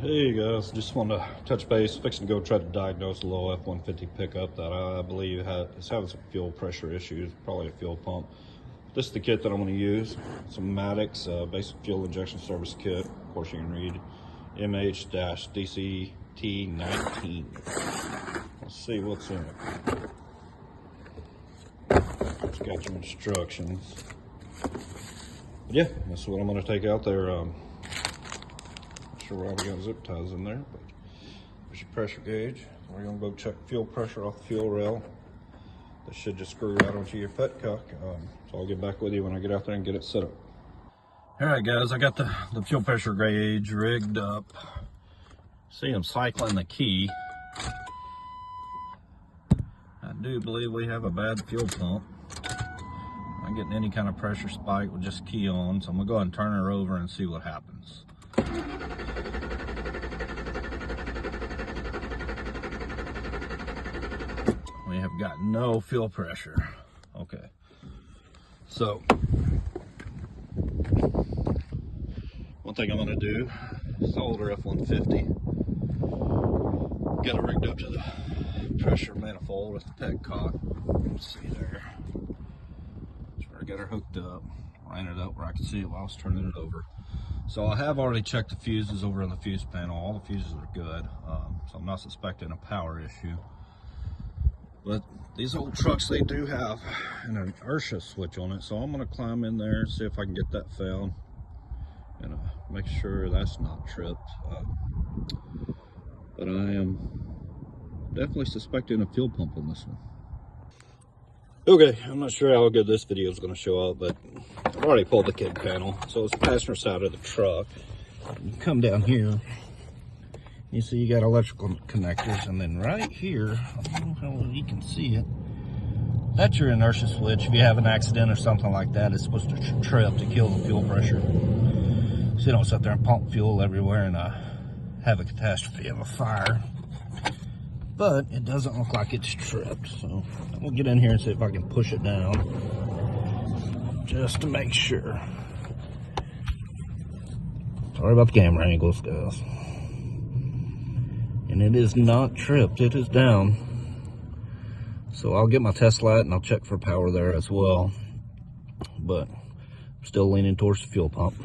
Hey guys, just wanted to touch base, fixing to go try to diagnose a little F-150 pickup that I believe is having some fuel pressure issues, probably a fuel pump. This is the kit that I'm going to use. Some Maddox basic fuel injection service kit. Of course you can read MH-DCT19. Let's see what's in it. It's got your instructions. But yeah, that's what I'm going to take out there. Sure why we got zip ties in there, but there's your pressure gauge. We're gonna go check fuel pressure off the fuel rail. This should just screw right onto your petcock. So I'll get back with you when I get out there and get it set up. All right guys, I got the fuel pressure gauge rigged up. See, I'm cycling the key. I do believe we have a bad fuel pump. I'm not getting any kind of pressure spike with just key on, so I'm gonna go ahead and turn her over and see what happens. We have got no fuel pressure. Okay, so one thing I'm going to do is older F-150, get it rigged up to the pressure manifold with the petcock. Let's see there. That's where I got her hooked up. Ran it up where I could see it while I was turning it over. So I have already checked the fuses over on the fuse panel. All the fuses are good, so I'm not suspecting a power issue. But these old trucks, they do have an inertia switch on it, so I'm going to climb in there and see if I can get that found and make sure that's not tripped. But I am definitely suspecting a fuel pump on this one. Okay, I'm not sure how good this video is going to show up, but I've already pulled the kit panel, so it's the passenger side of the truck. You come down here, you see you got electrical connectors, and then right here, I don't know how well you can see it, that's your inertia switch. If you have an accident or something like that, it's supposed to trip to kill the fuel pressure, so you don't sit there and pump fuel everywhere and have a catastrophe of a fire. But it doesn't look like it's tripped, so I'm gonna get in here and see if I can push it down just to make sure. Sorry about the camera angles, guys. And it is not tripped, it is down. So I'll get my test light and I'll check for power there as well. But I'm still leaning towards the fuel pump.